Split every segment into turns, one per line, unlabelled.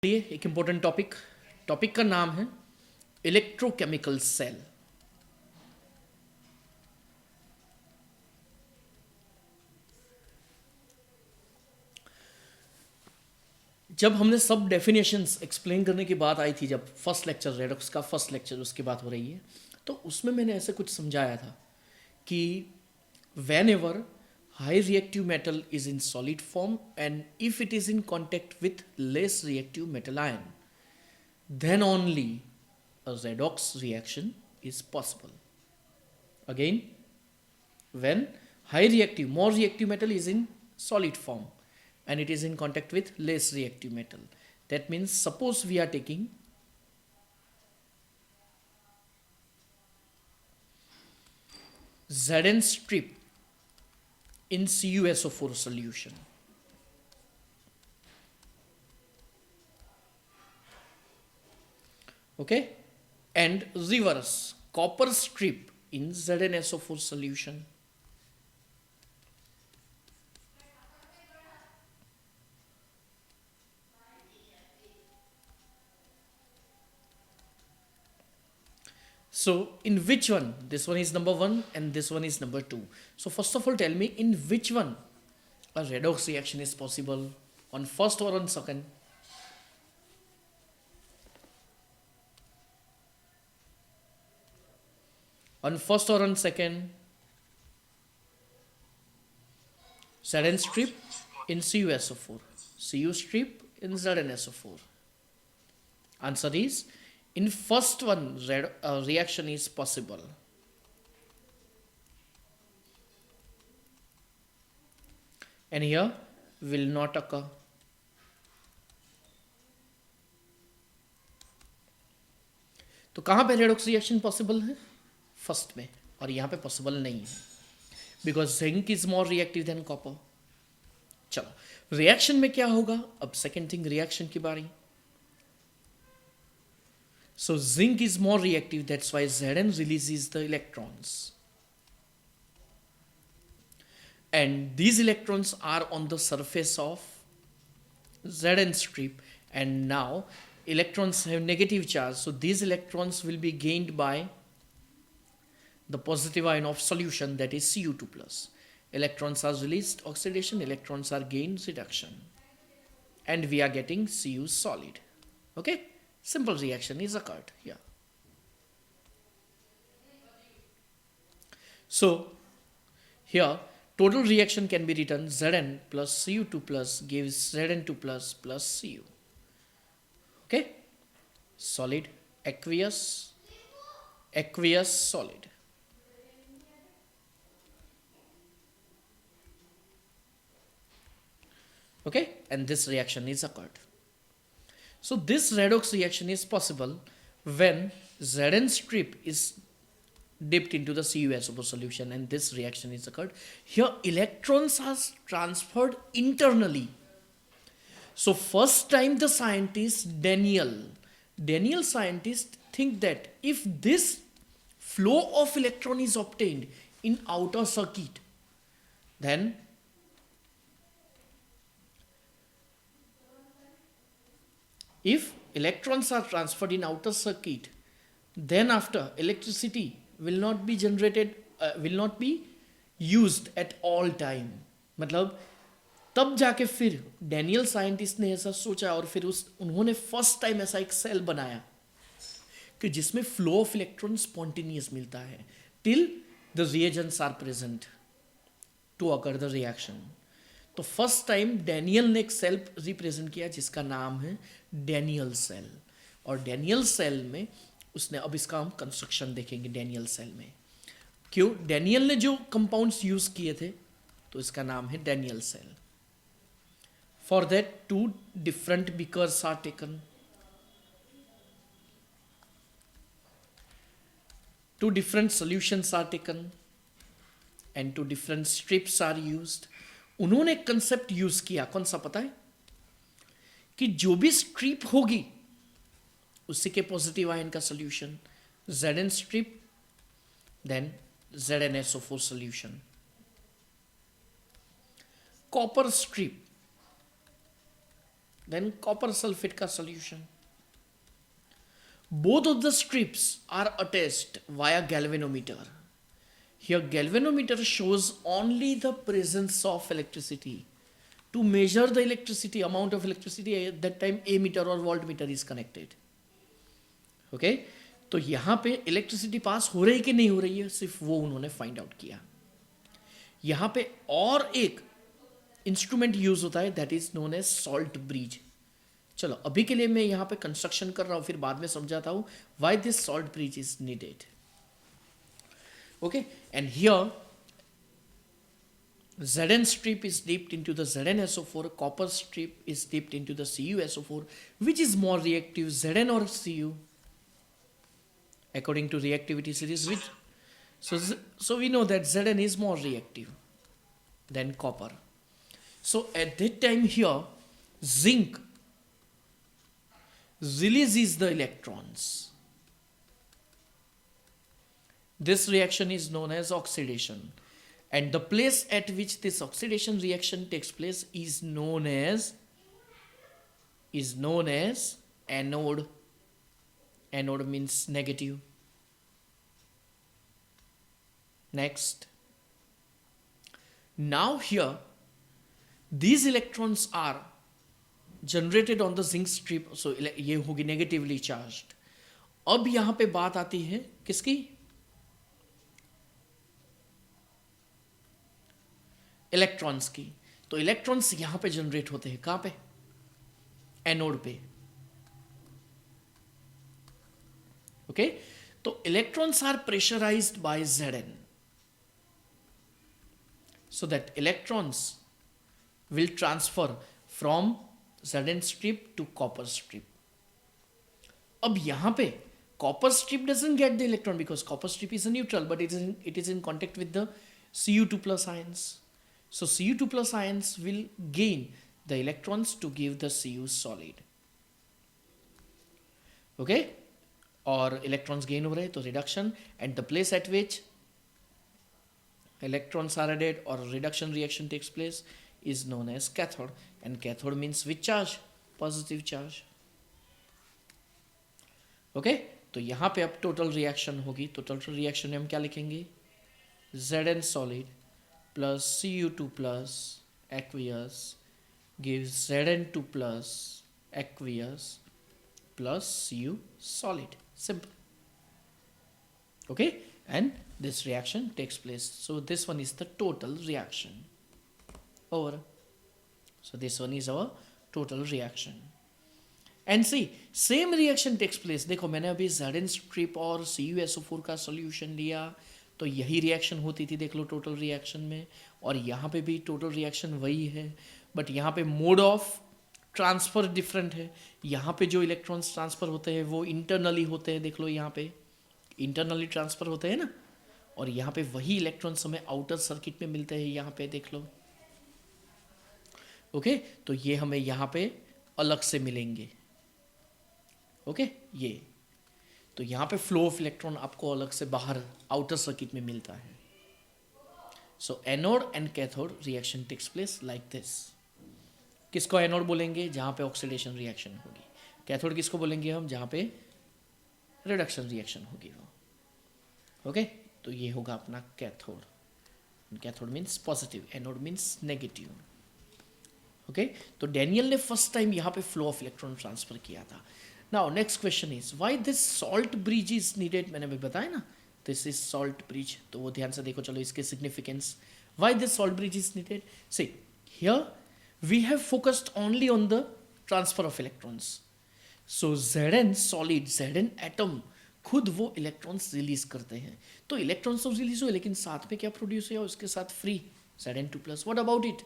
ये एक important topic का नाम है इलेक्ट्रोकेमिकल सेल। जब हमने सब डेफिनेशंस एक्सप्लेन करने की बात आई थी, जब फर्स्ट लेक्चर रेडॉक्स का फर्स्ट लेक्चर उसकी बात हो रही है, तो उसमें मैंने ऐसे कुछ समझाया था कि when ever high reactive metal is in solid form and if it is in contact with less reactive metal ion, then only a redox reaction is possible. Again, when more reactive metal is in solid form and it is in contact with less reactive metal, that means suppose we are taking Zn strip in CuSO4 solution. Okay, and reverse copper strip in ZnSO4 solution. So in which one? This one is number 1 and this one is number 2. So first of all, tell me in which one a redox reaction is possible, on first or on second? On first or on second? Zn strip in CuSO4, Cu strip in ZnSO4. Answer is in first one reaction is possible. And here will not occur. तो कहाँ पे redox reaction possible है? First में, और यहाँ पे possible नहीं है because zinc is more reactive than copper. चलो रिएक्शन में क्या होगा, अब सेकेंड थिंग रिएक्शन की बारी। So zinc is more reactive, that's why Zn releases the electrons. And these electrons are on the surface of Zn strip, and now electrons have negative charge, so these electrons will be gained by the positive ion of solution, that is Cu2 plus. Electrons are released, oxidation, electrons are gained, reduction, and we are getting Cu solid. Okay, simple reaction is occurred here. So here total reaction can be written Zn plus Cu2 plus gives Zn2 plus Cu. Okay, solid, aqueous, solid. Okay, and this reaction is occurred. So this redox reaction is possible when Zn strip is dipped into the CuSO4 solution and this reaction is occurred. Here electrons are transferred internally. So first time the scientist Daniel scientists think that if this flow of electron is obtained in outer circuit, then if electrons are transferred in outer circuit, then after electricity will not be generated, will not be used at all time. मतलब तब जाके फिर Daniel scientist ने ऐसा सोचा और फिर उन्होंने फर्स्ट टाइम ऐसा एक सेल बनाया कि जिसमें फ्लो ऑफ इलेक्ट्रॉन स्पॉन्टेनियस मिलता है till the reagents are present to occur the reaction. तो फर्स्ट टाइम डैनियल ने एक सेल रिप्रेजेंट किया जिसका नाम है डैनियल सेल, और डैनियल सेल में उसने, अब इसका हम कंस्ट्रक्शन देखेंगे डैनियल सेल में। क्यों? डैनियल ने जो कंपाउंड्स यूज किए थे तो इसका नाम है Daniell cell. For that 2 different beakers are taken, 2 different solutions are taken and 2 different strips are used. उन्होंने एक कंसेप्ट यूज किया, कौन सा पता है? कि जो भी स्ट्रिप होगी उसी के पॉजिटिव आयन का solution Zn strip, then ZnSO4 solution. Copper strip then copper sulphate का solution. Both of the strips are attached via galvanometer. Here galvanometer shows only the presence of electricity. To measure the electricity, amount of electricity, at that time ammeter or voltmeter is connected. Okay? तो यहाँ पे electricity pass हो रही कि नहीं हो रही है, सिर्फ वो उन्होंने फाइंड आउट किया. यहाँ पे और एक इंस्ट्रूमेंट यूज होता है, that is known as salt bridge. चलो अभी के लिए मैं यहाँ पे कंस्ट्रक्शन कर रहा हूँ, फिर बाद में समझाता हूँ why this salt bridge is needed. Okay, and here Zn strip is dipped into the ZnSO4, copper strip is dipped into the CuSO4. Which is more reactive, Zn or Cu? According to reactivity series, which so we know that Zn is more reactive than copper. So at that time here, zinc releases the electrons. This reaction is known as oxidation, and the place at which this oxidation reaction takes place is known as anode. Anode means negative. Next, now here these electrons are generated on the zinc strip, so ये होगी negatively charged. अब यहां पे बात आती है किसकी? Electrons की. तो इलेक्ट्रॉन्स यहां पे जनरेट होते हैं कहां पे? एनोड पे. ओके, तो electrons are pressurised by Zn, so that electrons will transfer from Zn strip to copper strip. अब यहां पे copper strip doesn't get the electron because copper strip is a neutral, but it is in contact with the Cu2 plus ions. So Cu2 plus ions will gain the electrons to give the Cu solid. Okay, और electrons gain हो रहे तो reduction, and the place at which electrons are added or reduction reaction takes place is known as cathode, and cathode means which charge? Positive charge. Okay, तो यहाँ पे अब total reaction होगी. तो total reaction में हम क्या लिखेंगे? Zn solid plus Cu2 plus aqueous gives Zn2 plus aqueous plus Cu solid. Simple. Okay, and this reaction takes place. So this one is the total reaction. Over. So this one is our total reaction. And see, same reaction takes place. देखो मैंने अभी Zn strip और CuSO4 का solution लिया, तो यही reaction होती थी देख लो टोटल रिएक्शन में, और यहाँ पे भी टोटल रिएक्शन वही है, बट यहाँ पे मोड ऑफ ट्रांसफर डिफरेंट है. यहाँ पे जो इलेक्ट्रॉन्स ट्रांसफर होते हैं वो इंटरनली होते हैं, देख लो यहाँ पे इंटरनली ट्रांसफर होते हैं ना, और यहाँ पे वही इलेक्ट्रॉन्स हमें आउटर सर्किट में मिलते हैं, यहाँ पे देख लो. ओके, तो ये हमें यहाँ पे अलग से मिलेंगे. ओके, ये तो यहाँ पे फ्लो ऑफ इलेक्ट्रॉन आपको अलग से बाहर आउटर सर्किट में मिलता है. So anode and cathode reaction takes place like this. किसको एनोड बोलेंगे? जहाँ पे ऑक्सीडेशन रिएक्शन होगी. कैथोड किसको बोलेंगे हम? जहाँ पे रिडक्शन रिएक्शन होगी वो. ओके, तो ये होगा अपना cathode. Cathode means positive, anode means negative. Okay, तो डैनियल ने फर्स्ट टाइम यहाँ पे फ्लो ऑफ इलेक्ट्रॉन ट्रांसफर किया था. Now next question is why this salt bridge is needed. मैंने भी बताया ना, दिस इज सॉल्ट ब्रिज, तो वो ध्यान से देखो. चलो इसके significance, why this salt bridge is needed. See here we have focused only on the transfer of electrons. So Zn solid, Zn atom खुद वो इलेक्ट्रॉन्स रिलीज करते हैं. तो इलेक्ट्रॉन्स तो रिलीज हुए, लेकिन साथ में क्या प्रोड्यूस हुआ? उसके साथ free Zn2 plus. What about it?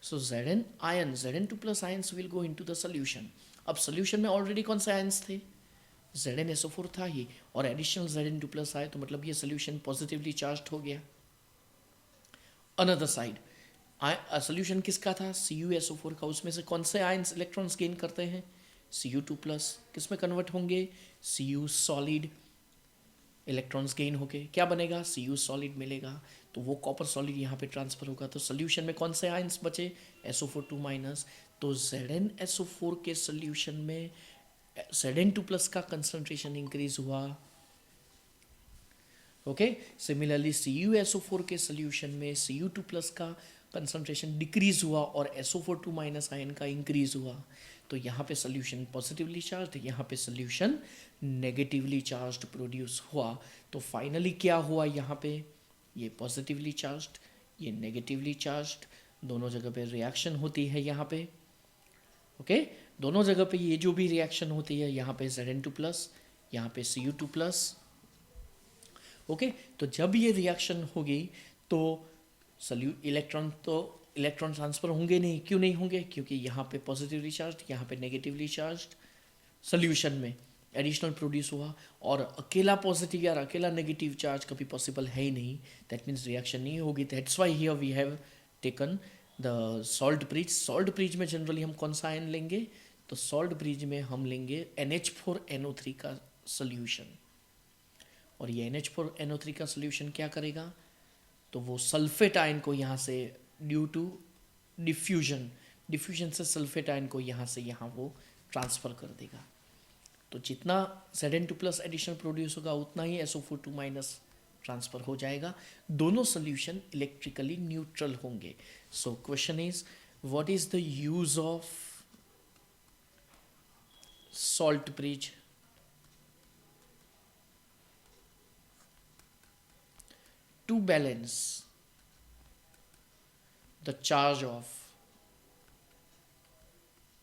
So Zn ion, Zn2 plus ions will go into the solution. अब सॉल्यूशन में ऑलरेडी कौन से आयन्स थे? ZnSO4 था ही, और एडिशनल Zn2 प्लस आए, तो मतलब ये सॉल्यूशन पॉजिटिवली चार्ज्ड हो गया. अनदर साइड सॉल्यूशन किसका था? CuSO4 का. उसमें से कौन से आयन्स इलेक्ट्रॉन्स गेन करते हैं? Cu2 plus. किस में कन्वर्ट होंगे? Cu solid. इलेक्ट्रॉन्स गेन होके क्या बनेगा? Cu सॉलिड मिलेगा. तो वो कॉपर सॉलिड यहाँ पे ट्रांसफर होगा. तो सॉल्यूशन में कौन से आयन्स बचे? SO4 2 minus. तो ZnSO4 के सोल्यूशन में Zn2+ का कंसंट्रेशन इंक्रीज हुआ. ओके, सिमिलरली CuSO4 के सोल्यूशन में Cu2+ का कंसंट्रेशन डिक्रीज हुआ और SO4 आयन का इंक्रीज हुआ. तो यहाँ पे सोल्यूशन पॉजिटिवली चार्ज, यहाँ पे सोल्यूशन नेगेटिवली चार्ज प्रोड्यूस हुआ. तो फाइनली क्या हुआ यहाँ पे, ये पॉजिटिवली चार्ज, ये नेगेटिवली चार्ज, दोनों जगह पे रिएक्शन होती है यहाँ पे. ओके, दोनों जगह पे ये जो भी रिएक्शन होती है, यहाँ पे Zn2+, यहाँ पे Cu2+. ओके, तो जब ये रिएक्शन होगी तो इलेक्ट्रॉन ट्रांसफर होंगे नहीं. क्यों नहीं होंगे? क्योंकि यहाँ पे पॉजिटिवली चार्ज, यहाँ पे नेगेटिवली चार्ज सोल्यूशन में एडिशनल प्रोड्यूस हुआ. और अकेला पॉजिटिव या अकेला नेगेटिव चार्ज कभी पॉसिबल है ही नहीं. दैट मीन्स रिएक्शन नहीं होगी. That's why here we have taken the salt bridge. Salt bridge में जनरली हम कौन सा आयन लेंगे? तो सॉल्ट ब्रिज में हम लेंगे NH4NO3 का सोल्यूशन. और ये NH4NO3 का सोल्यूशन क्या करेगा? तो वो सल्फेट आयन को यहाँ से ड्यू टू डिफ्यूजन से सल्फेट आयन को यहाँ से यहाँ वो ट्रांसफ़र कर देगा. तो जितना Zn2+ एडिशनल प्रोड्यूस होगा उतना ही SO4 ट्रांसफ़र हो जाएगा. दोनों सोल्यूशन इलेक्ट्रिकली न्यूट्रल होंगे. So question is, what is the use of salt bridge? To balance the charge of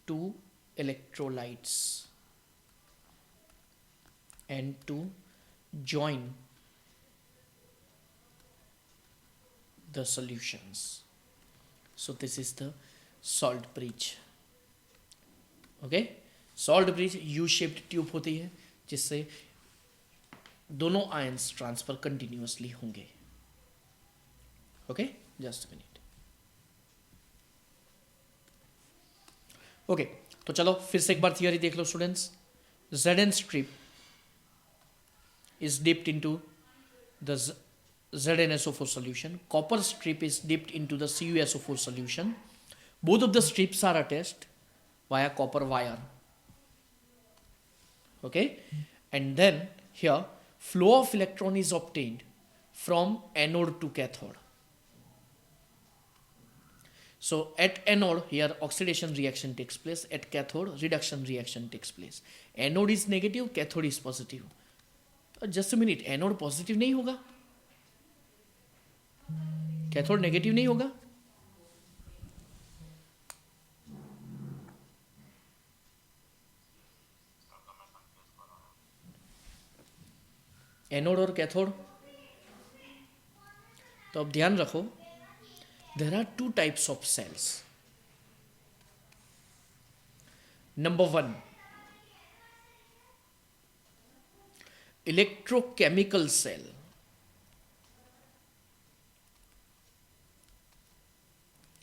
two electrolytes and to join the solutions. So this is the salt bridge. Okay, salt bridge U-shaped tube होती है जिससे दोनों ions transfer continuously होंगे. Okay, just a minute. Okay, तो चलो फिर से एक बार थियरी देख लो students. Zn strip is dipped into the ZnSO4 solution. Copper strip is dipped into the CuSO4 solution. Both of the strips are attached via copper wire. Okay, and then here flow of electron is obtained from anode to cathode. So at anode here oxidation reaction takes place, at cathode reduction reaction takes place. Anode is negative, cathode is positive. Just a minute, anode positive नहीं होगा, cathode negative नहीं होगा. Anode और cathode. तो अब ध्यान रखो, there are two types of cells. Number one, electrochemical cell.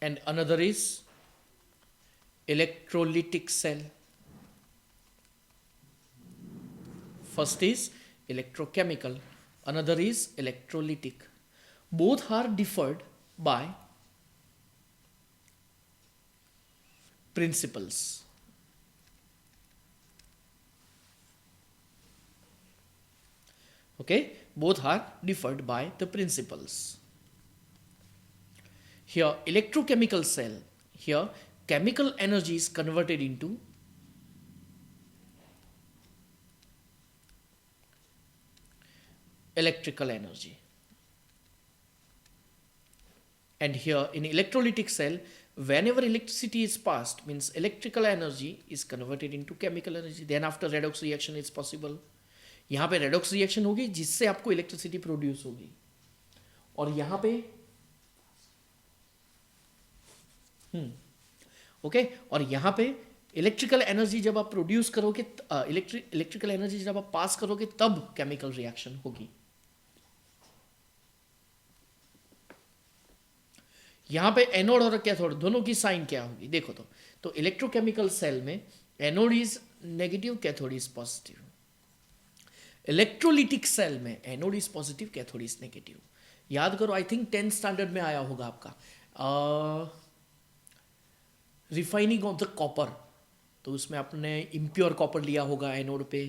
And another is electrolytic cell. First is electrochemical, another is electrolytic. Both are differed by principles. Okay, both are differed by the principles. Here electrochemical cell, here chemical energy is converted into electrical energy. And here in electrolytic cell, whenever electricity is passed, means electrical energy is converted into chemical energy. Then after redox reaction is possible. यहाँ पे redox reaction होगी जिससे आपको electricity produce होगी, और यहाँ पे okay, और यहाँ पे इलेक्ट्रिकल एनर्जी जब आप प्रोड्यूस करोगे, इलेक्ट्रिकल एनर्जी जब आप पास करोगे तब केमिकल रिएक्शन होगी. यहाँ पे एनोड और कैथोड दोनों की साइन क्या होगी देखो. तो इलेक्ट्रोकेमिकल सेल में anode is negative, cathode is positive. Electrolytic cell में anode is positive, cathode is negative. याद करो, आई थिंक 10th स्टैंडर्ड में आया होगा आपका रिफाइनिंग ऑफ द कॉपर, तो उसमें आपने इम्प्योर कॉपर लिया होगा एनोड पे,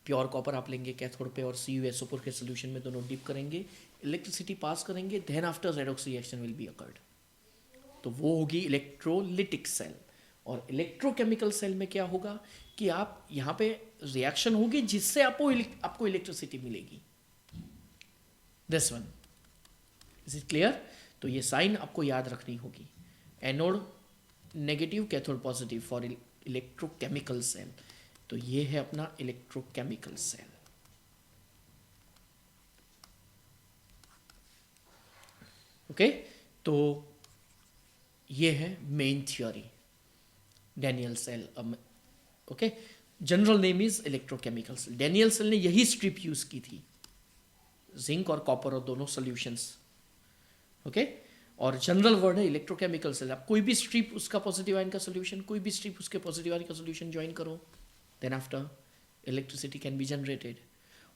प्योर कॉपर आप लेंगे कैथोड पे, और CuSO4 के सोल्यूशन में दोनों डिप करेंगे, इलेक्ट्रिसिटी पास करेंगे, then after redox reaction will be occurred, तो वो होगी इलेक्ट्रोलिटिक सेल। और इलेक्ट्रोकेमिकल सेल में क्या होगा कि आप यहाँ पे रिएक्शन होगी जिससे आपको इलेक्ट्रिसिटी मिलेगी। This one is it clear? तो ये साइन आपको याद रखनी होगी, anode negative, cathode positive for electrochemical cell. तो ये है अपना इलेक्ट्रोकेमिकल सेल। ओके, तो ये है main theory Daniell cell. Okay, general name is electrochemical cell. Daniell cell ने यही स्ट्रिप यूज की थी, जिंक और कॉपर और दोनों सॉल्यूशंस। ओके, और जनरल वर्ड है इलेक्ट्रोकेमिकल सेल। आप कोई भी स्ट्रिप उसका पॉजिटिव आयन का सॉल्यूशन, कोई भी स्ट्रिप उसके पॉजिटिव आयन का सॉल्यूशन ज्वाइन करो, then after electricity can be generated.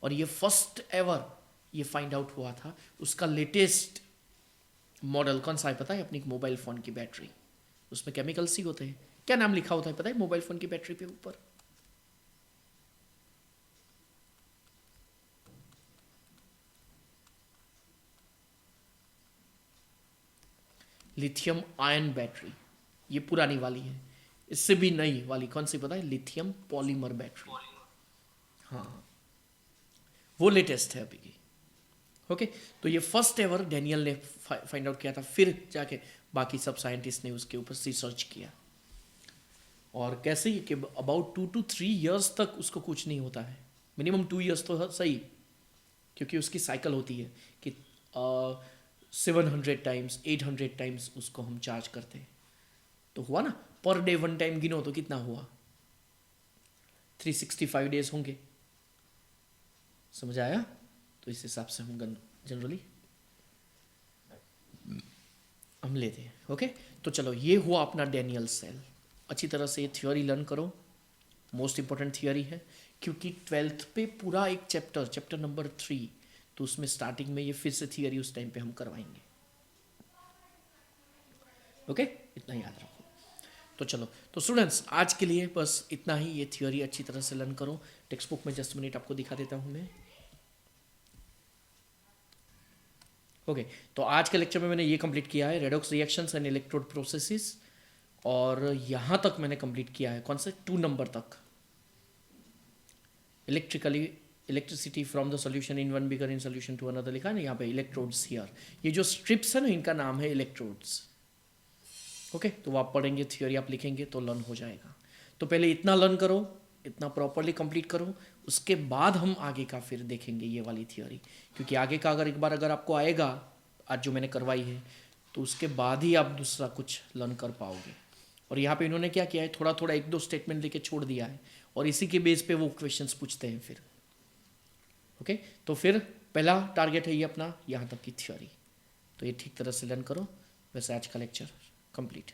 और ये फर्स्ट एवर ये फाइंड आउट हुआ था, उसका लेटेस्ट मॉडल कौन सा है पता है? अपनी मोबाइल फोन की बैटरी, उसमें केमिकल्स ही होते हैं। क्या नाम लिखा होता है पता है मोबाइल फोन की बैटरी पे ऊपर? लिथियम आयन बैटरी, ये पुरानी वाली है। इससे भी नई वाली कौन सी पता है? Lithium polymer battery. हाँ, वो लेटेस्ट है अभी की। ओके, तो ये फर्स्ट एवर डैनियल ने फाइंड आउट किया था, फिर जाके बाकी सब साइंटिस्ट ने उसके ऊपर रिसर्च किया। और कैसे कि अबाउट 2 to 3 years तक उसको कुछ नहीं होता है, मिनिमम 2 years तो सही, क्योंकि उसकी साइकिल होती है कि 700 टाइम्स 800 टाइम्स उसको हम चार्ज करते हैं। तो हुआ ना, पर डे 1 टाइम गिनो तो कितना हुआ? 365 डेज होंगे। समझ आया? तो इस हिसाब से हम जनरली हम लेते हैं। ओके, तो चलो ये हुआ अपना डैनियल सेल। अच्छी तरह से ये थ्योरी लर्न करो, मोस्ट इंपॉर्टेंट थ्योरी है, क्योंकि 12th पे पूरा एक चैप्टर नंबर 3, तो उसमें स्टार्टिंग में ये फिर से थियरी उस टाइम पे हम करवाएंगे। ओके, इतना याद रखो। तो चलो, तो स्टूडेंट्स आज के लिए बस इतना ही। ये थियोरी अच्छी तरह से लर्न करो। टेक्स्ट बुक में जस्ट मिनट आपको दिखा देता हूँ मैं। ओके, तो आज के लेक्चर में मैंने ये कंप्लीट किया है, redox reactions and electrode processes, और यहाँ तक मैंने कंप्लीट किया है कौन से 2 नंबर तक, electricity from the solution in one bigger in solution to another लिखा है ना यहाँ पे, इलेक्ट्रोड्स हियर। ये जो स्ट्रिप्स है ना, इनका नाम है इलेक्ट्रोड्स। ओके, तो वो आप पढ़ेंगे, थ्योरी आप लिखेंगे तो लर्न हो जाएगा। तो पहले इतना लर्न करो, इतना प्रॉपरली कंप्लीट करो, उसके बाद हम आगे का फिर देखेंगे ये वाली थ्योरी। क्योंकि आगे का अगर एक बार अगर आपको आएगा, आज जो मैंने करवाई है, तो उसके बाद ही आप दूसरा कुछ लर्न कर पाओगे। और यहाँ पे इन्होंने क्या किया है, थोड़ा थोड़ा 1-2 स्टेटमेंट लेके छोड़ दिया है, और इसी के बेस पे वो क्वेश्चंस पूछते हैं फिर। ओके, तो फिर पहला टारगेट है ये अपना यहाँ तक की थ्योरी, तो ये ठीक तरह से लर्न करो। वैसे आज का लेक्चर कंप्लीट।